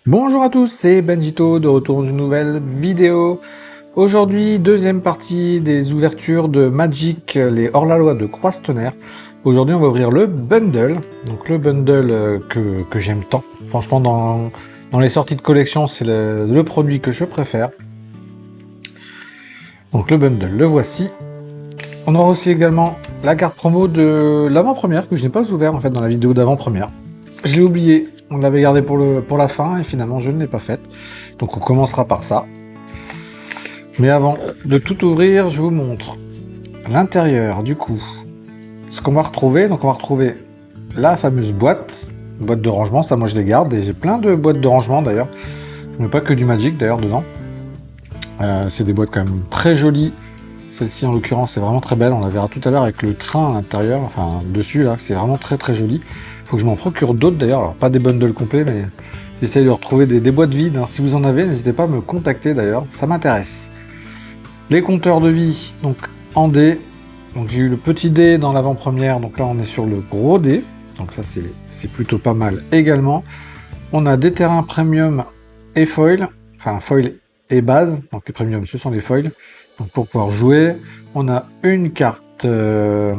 Bonjour à tous, c'est Benjito de retour dans une nouvelle vidéo. Aujourd'hui, deuxième partie des ouvertures de Magic, les hors-la-loi de Croise-Tonnerre. Aujourd'hui, on va ouvrir le bundle. Donc le bundle que j'aime tant. Franchement, dans les sorties de collection, c'est le produit que je préfère. Donc le bundle, le voici. On aura aussi également la carte promo de l'avant-première que je n'ai pas ouvert en fait dans la vidéo d'avant-première. Je l'ai oublié. On l'avait gardé pour la fin et finalement je ne l'ai pas faite. Donc on commencera par ça. Mais avant de tout ouvrir, je vous montre l'intérieur du coup. Ce qu'on va retrouver. Donc on va retrouver la fameuse boîte de rangement. Ça moi je les garde et j'ai plein de boîtes de rangement d'ailleurs. Je ne mets pas que du Magic d'ailleurs dedans. C'est des boîtes quand même très jolies. Celle-ci en l'occurrence c'est vraiment très belle. On la verra tout à l'heure avec le train à l'intérieur. Enfin dessus là. C'est vraiment très très joli. Faut que je m'en procure d'autres d'ailleurs, alors pas des bundles complets, mais j'essaye de retrouver des boîtes vides. Hein. Si vous en avez, n'hésitez pas à me contacter d'ailleurs, ça m'intéresse. Les compteurs de vie, donc en dés. Donc j'ai eu le petit dé dans l'avant-première, donc là on est sur le gros dé. Donc ça c'est plutôt pas mal également. On a des terrains premium et foil, enfin foil et base, donc les premiums ce sont les foils. Donc pour pouvoir jouer, on a une carte, la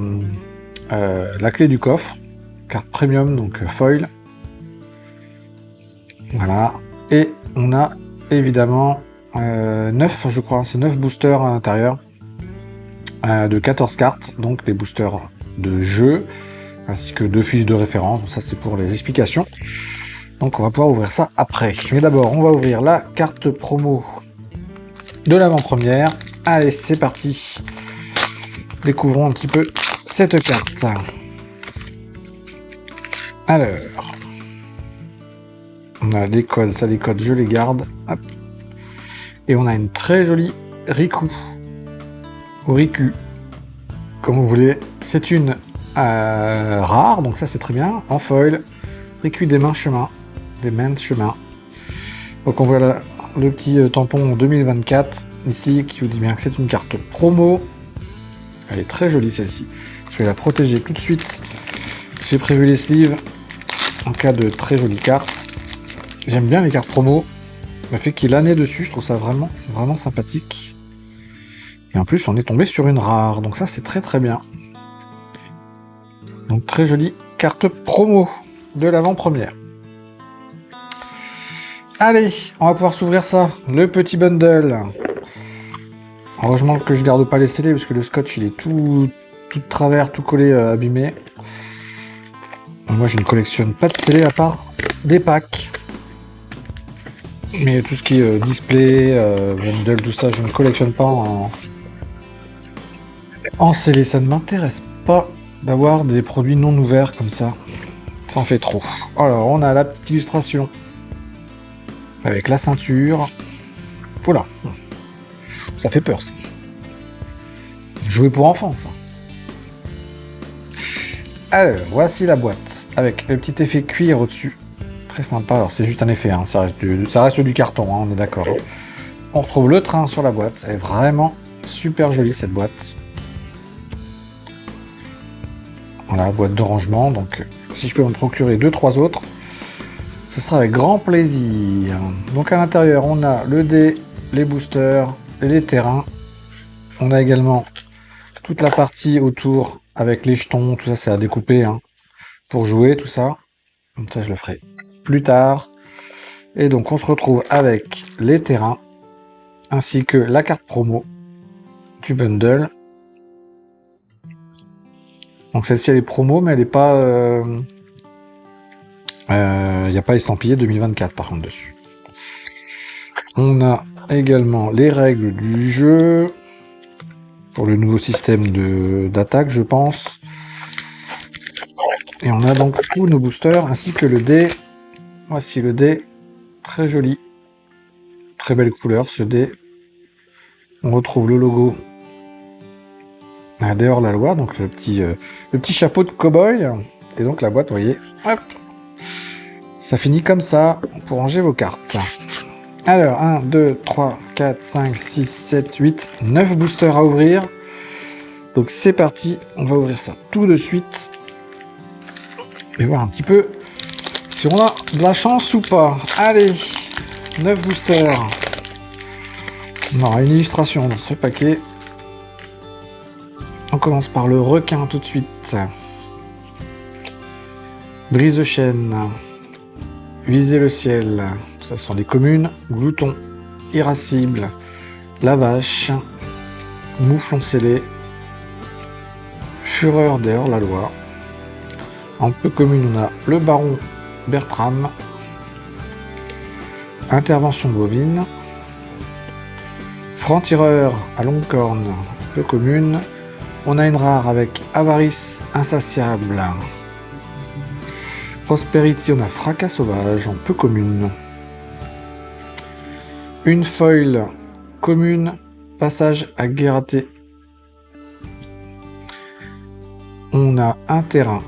clé du coffre. Carte premium, donc foil. Voilà. Et on a évidemment 9, je crois, c'est 9 boosters à l'intérieur de 14 cartes, donc des boosters de jeu, ainsi que 2 fiches de référence. Donc ça, c'est pour les explications. Donc on va pouvoir ouvrir ça après. Mais d'abord, on va ouvrir la carte promo de l'avant-première. Allez, c'est parti. Découvrons un petit peu cette carte. Alors, on a les codes, ça les codes, je les garde. Hop. Et on a une très jolie Riku. Ou Riku, comme vous voulez. C'est une rare, donc ça c'est très bien. En foil, Riku des mains chemin. Des mains chemin. Donc on voit là, le petit tampon 2024 ici qui vous dit bien que c'est une carte promo. Elle est très jolie celle-ci. Je vais la protéger tout de suite. J'ai prévu les sleeves. En cas de très jolies cartes. J'aime bien les cartes promo. Le fait qu'il y ait l'année dessus, je trouve ça vraiment, vraiment sympathique. Et en plus, on est tombé sur une rare. Donc ça, c'est très très bien. Donc très jolie carte promo de l'avant-première. Allez, on va pouvoir s'ouvrir ça. Le petit bundle. Heureusement que je garde pas les scellés parce que le scotch, il est tout de travers, tout collé, abîmé. Moi, je ne collectionne pas de scellés à part des packs. Mais tout ce qui est display, bundle, tout ça, je ne collectionne pas en scellé. Ça ne m'intéresse pas d'avoir des produits non ouverts comme ça. Ça en fait trop. Alors, on a la petite illustration avec la ceinture. Voilà. Ça fait peur, ça. Jouer pour enfants, ça. Alors, voici la boîte. Avec le petit effet cuir au-dessus. Très sympa. Alors, c'est juste un effet, hein. Ça reste du carton, hein, on est d'accord. On retrouve le train sur la boîte. Elle est vraiment super jolie, cette boîte. Voilà, boîte de rangement. Donc, si je peux me procurer 2-3 autres, ce sera avec grand plaisir. Donc, à l'intérieur, on a le dé, les boosters et les terrains. On a également toute la partie autour avec les jetons. Tout ça, c'est à découper, hein, pour jouer, tout ça. Donc ça, je le ferai plus tard. Et donc, on se retrouve avec les terrains, ainsi que la carte promo du bundle. Donc celle-ci, elle est promo, mais elle n'est pas... il n'y a pas estampillé 2024, par contre, dessus. On a également les règles du jeu, pour le nouveau système d'attaque, je pense. Et on a donc tous nos boosters, ainsi que le dé. Voici le dé, très joli. Très belle couleur, ce dé. On retrouve le logo des hors-la-loi, donc le petit chapeau de cow-boy. Et donc la boîte, vous voyez, hop, ça finit comme ça pour ranger vos cartes. Alors, 1, 2, 3, 4, 5, 6, 7, 8, 9 boosters à ouvrir. Donc c'est parti, on va ouvrir ça tout de suite. Et voir un petit peu si on a de la chance ou pas. Allez, 9 boosters. On aura une illustration dans ce paquet. On commence par le requin tout de suite. Brise de chêne. Viser le ciel. Ça sont les communes. Glouton. Irascible. La vache. Mouflon scellé. Fureur des hors-la-loi. En peu commune, on a le baron Bertram. Intervention bovine. Franc-tireur à longue corne, peu commune. On a une rare avec avarice insatiable. Prospérité, on a fracas sauvage en peu commune. Une foil commune, passage à Guératé. On a un terrain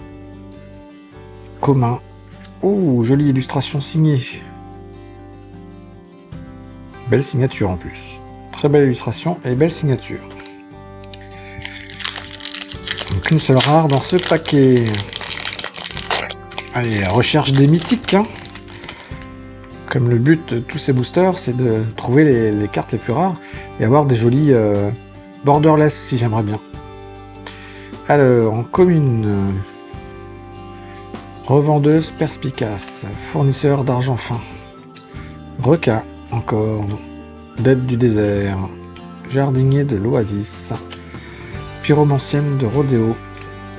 commun. Oh, jolie illustration signée. Belle signature en plus. Très belle illustration et belle signature. Donc une seule rare dans ce paquet. Allez, recherche des mythiques. Hein. Comme le but de tous ces boosters, c'est de trouver les cartes les plus rares et avoir des jolis borderless aussi, j'aimerais bien. Alors, en commune, revendeuse perspicace, fournisseur d'argent fin, requin encore, dette du désert, jardinier de l'oasis, pyromancienne de rodéo,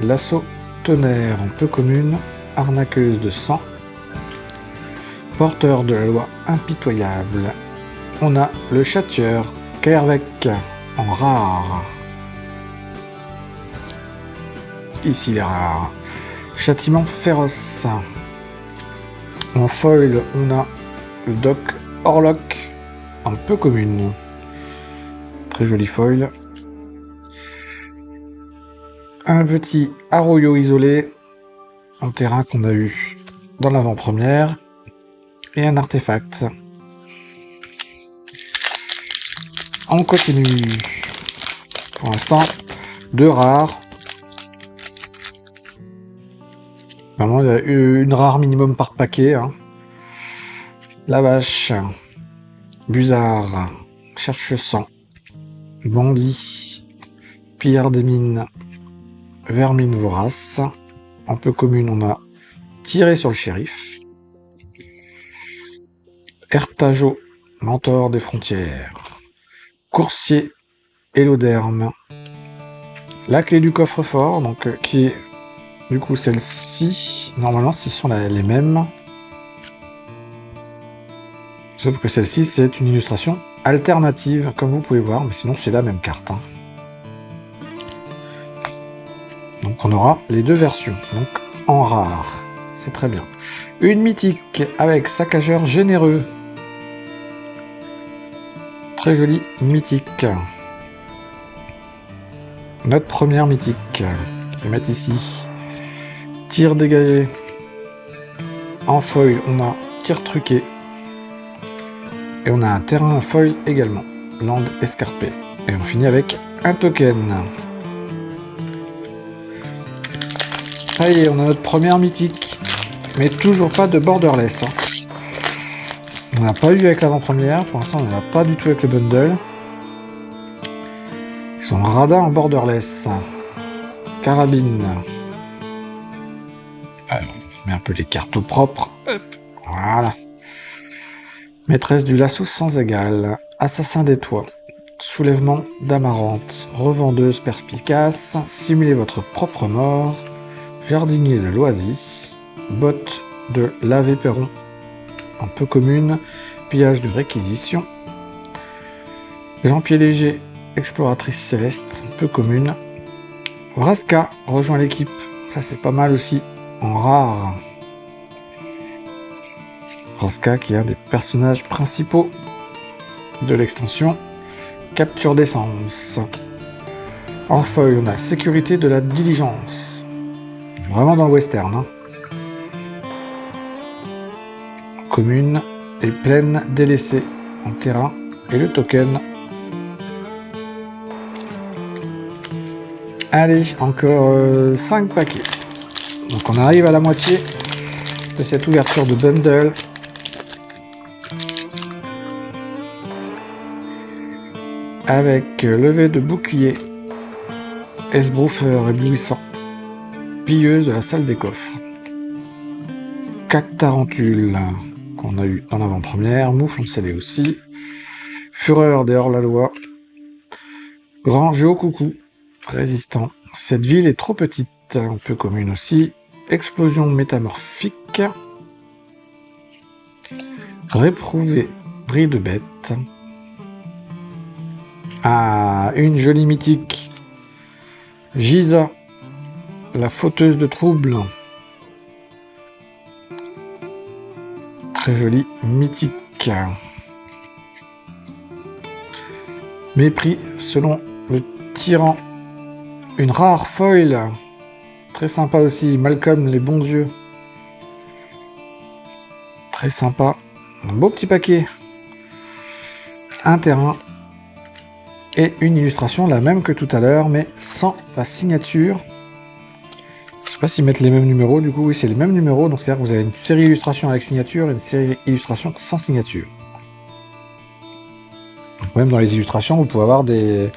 l'assaut tonnerre en peu commune, arnaqueuse de sang, porteur de la loi impitoyable. On a le châtieur Kervek en rare. Ici les rares. Châtiment féroce. En foil, on a le doc Orlock en peu commune. Très joli foil. Un petit Arroyo isolé en terrain qu'on a eu dans l'avant-première. Et un artefact. On continue. Pour l'instant, 2 rares. Vraiment, il y a une rare minimum par paquet. Hein. La vache. Busard. Cherche-sang. Bandit. Pillard des mines. Vermine vorace. En peu commune, on a tiré sur le shérif. Ertajo, mentor des frontières. Coursier, héloderme. La clé du coffre-fort, donc qui est du coup celle-ci. Normalement, ce sont les mêmes. Sauf que celle-ci, c'est une illustration alternative, comme vous pouvez voir, mais sinon c'est la même carte. Hein. Donc on aura les deux versions, donc en rare. C'est très bien. Une mythique avec saccageur généreux. Très joli mythique. Notre première mythique. Je vais mettre ici. Tir dégagé. En foil, on a tir truqué. Et on a un terrain en foil également. Land escarpé. Et on finit avec un token. Ça y est, on a notre première mythique. Mais toujours pas de borderless. Hein. On n'a pas eu avec l'avant-première. Pour l'instant, on n'a pas du tout avec le bundle. Ils sont radins en borderless. Carabine. Alors, on met un peu les cartes au propre. Hop, voilà. Maîtresse du lasso sans égal. Assassin des toits. Soulèvement d'amarante. Revendeuse perspicace. Simulez votre propre mort. Jardinier de l'oasis. Botte de l'Ave-Perron. En peu commune. Pillage de réquisition. Jean-Pied Léger. Exploratrice céleste. Peu commune. Vraska rejoint l'équipe. Ça c'est pas mal aussi. En rare. Vraska qui est un des personnages principaux de l'extension. Capture d'essence. En feuille, on a sécurité de la diligence. Vraiment dans le western. Hein. Commune et plaine délaissée en terrain. Et le token. Allez, encore 5 paquets. Donc on arrive à la moitié de cette ouverture de bundle. Avec levé de bouclier, esbroufeur éblouissant, pilleuse de la salle des coffres, cac-tarentule qu'on a eu dans l'avant-première, mouflon scellé aussi, fureur des hors-la-loi, grand géo-coucou, résistant, cette ville est trop petite, un peu commune aussi, explosion métamorphique, réprouvé, bris de bête. Ah, une jolie mythique. Giza, la fauteuse de troubles. Très jolie mythique. Mépris selon le tyran. Une rare foil. Très sympa aussi. Malcolm, les bons yeux. Très sympa. Un beau petit paquet. Un terrain. Et une illustration, la même que tout à l'heure, mais sans la signature. Je sais pas s'ils mettent les mêmes numéros, du coup, oui, c'est les mêmes numéros, donc c'est-à-dire que vous avez une série illustration avec signature et une série illustration sans signature. Donc, même dans les illustrations, vous pouvez avoir des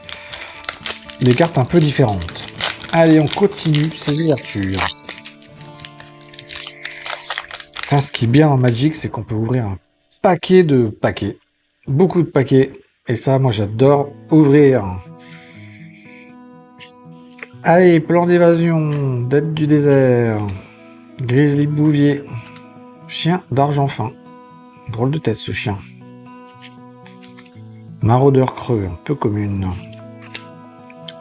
cartes un peu différentes. Allez, on continue ces ouvertures. Ça, ce qui est bien dans Magic, c'est qu'on peut ouvrir un paquet de paquets. Beaucoup de paquets. Et ça, moi, j'adore ouvrir. Allez, plan d'évasion, dette du désert, grizzly bouvier, chien d'argent fin. Drôle de tête, ce chien. Maraudeur creux, un peu commune.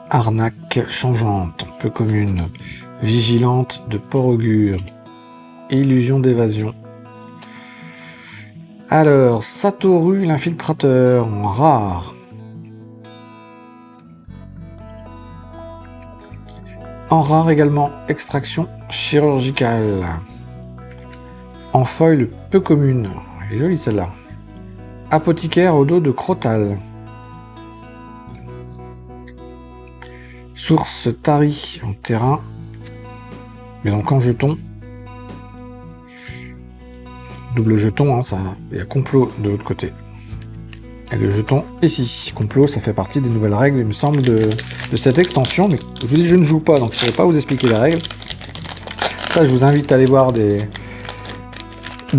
Arnaque changeante, un peu commune. Vigilante de port-augure. Illusion d'évasion. Alors, Satoru l'infiltrateur, en rare. En rare également, extraction chirurgicale. En foil peu commune. Elle est jolie celle-là. Apothicaire au dos de Crotal. Source Tari en terrain. Mais donc en jeton. Double jeton, hein, il y a complot de l'autre côté. Et le jeton ici. Complot, ça fait partie des nouvelles règles, il me semble, de cette extension. Mais je vous dis, je ne joue pas, donc je ne pourrais pas vous expliquer les règles. Ça, je vous invite à aller voir des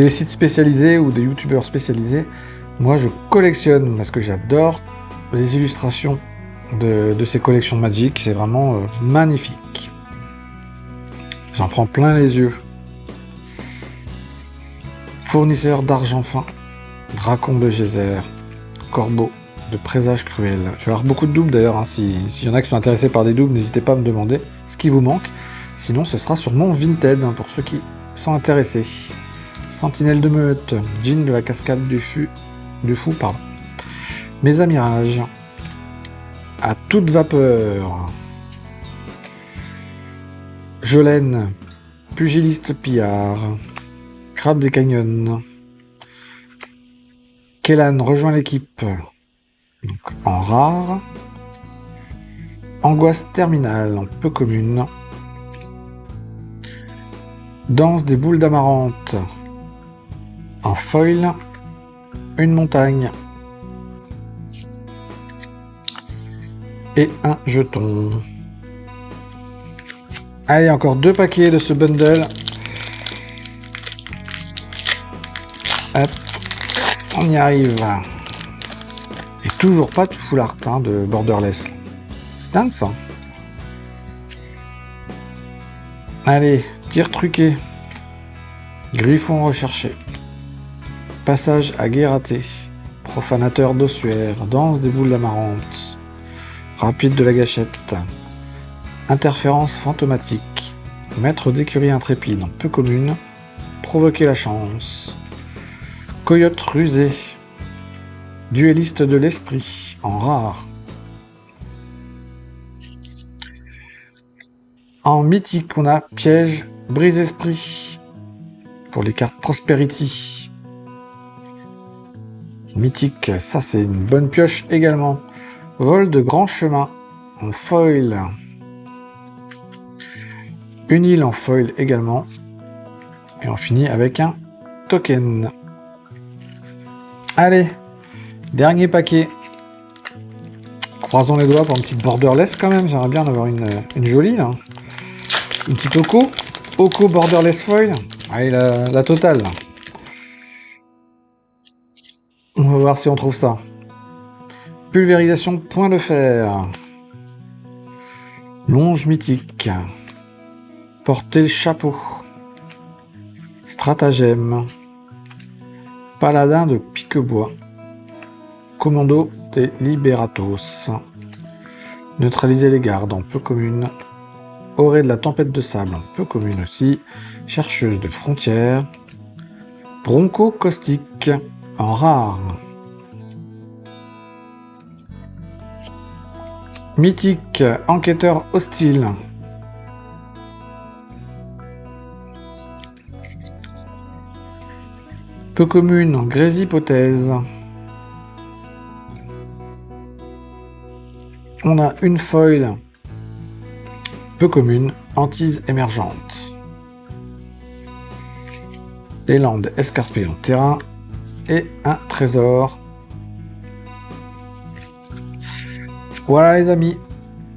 sites spécialisés ou des youtubeurs spécialisés. Moi, je collectionne parce que j'adore les illustrations de ces collections Magic. C'est vraiment magnifique. J'en prends plein les yeux. Fournisseur d'argent fin, dracon de geyser, corbeau de présage cruel. Je vais avoir beaucoup de doubles d'ailleurs, hein. S'il y en a qui sont intéressés par des doubles, n'hésitez pas à me demander ce qui vous manque. Sinon, ce sera sur mon Vinted, hein, pour ceux qui sont intéressés. Sentinelle de meute, Jean de la cascade du fou, pardon. Mésamirage, à toute vapeur. Jolène, pugiliste pillard. Crabe des canyons. Kellan rejoint l'équipe. Donc en rare. Angoisse terminale en peu commune. Danse des boules d'amarante. En foil. Une montagne. Et un jeton. Allez, encore 2 paquets de ce bundle. Hop, on y arrive. Et toujours pas de full art, hein, de borderless. C'est dingue ça. Allez, tir truqué. Griffon recherché. Passage à Guératé. Profanateur d'ossuaire. Danse des boules d'amarante. Rapide de la gâchette. Interférence fantomatique. Maître d'écurie intrépide en peu commune. Provoquer la chance. Coyote rusé. Duelliste de l'esprit, en rare. En mythique, on a piège, brise-esprit. Pour les cartes Prosperity. Mythique, ça c'est une bonne pioche également. Vol de grand chemin, en foil. Une île en foil également. Et on finit avec un token. Allez, dernier paquet. Croisons les doigts pour une petite borderless quand même. J'aimerais bien en avoir une jolie là. Une petite Oko. Oko borderless foil. Allez, la totale. Là. On va voir si on trouve ça. Pulvérisation point de fer. Longe mythique. Porter le chapeau. Stratagème. Paladin de piquebois. Commando des Liberatos. Neutraliser les gardes en peu commune. Orée de la tempête de sable en peu commune aussi. Chercheuse de frontières. Bronco caustique en rare. Mythique, enquêteur hostile. Peu commune, gréshypothèse. On a une foil peu commune, hantise émergente. Les landes escarpées en terrain et un trésor. Voilà les amis,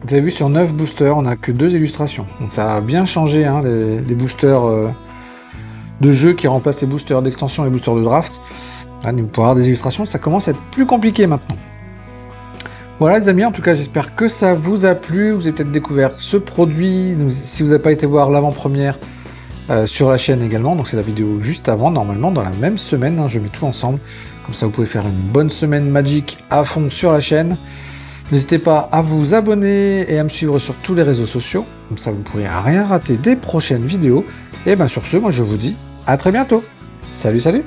vous avez vu sur 9 boosters, on n'a que 2 illustrations. Donc ça a bien changé hein, les boosters de jeu qui remplacent les boosters d'extension et les boosters de draft. Là, pour avoir des illustrations, ça commence à être plus compliqué maintenant. Voilà les amis, en tout cas j'espère que ça vous a plu, vous avez peut-être découvert ce produit, donc, si vous n'avez pas été voir l'avant-première sur la chaîne également, donc c'est la vidéo juste avant, normalement dans la même semaine, hein, je mets tout ensemble, comme ça vous pouvez faire une bonne semaine Magic à fond sur la chaîne. N'hésitez pas à vous abonner et à me suivre sur tous les réseaux sociaux, comme ça vous ne pourrez rien rater des prochaines vidéos, et bien sur ce, moi je vous dis à très bientôt, salut salut.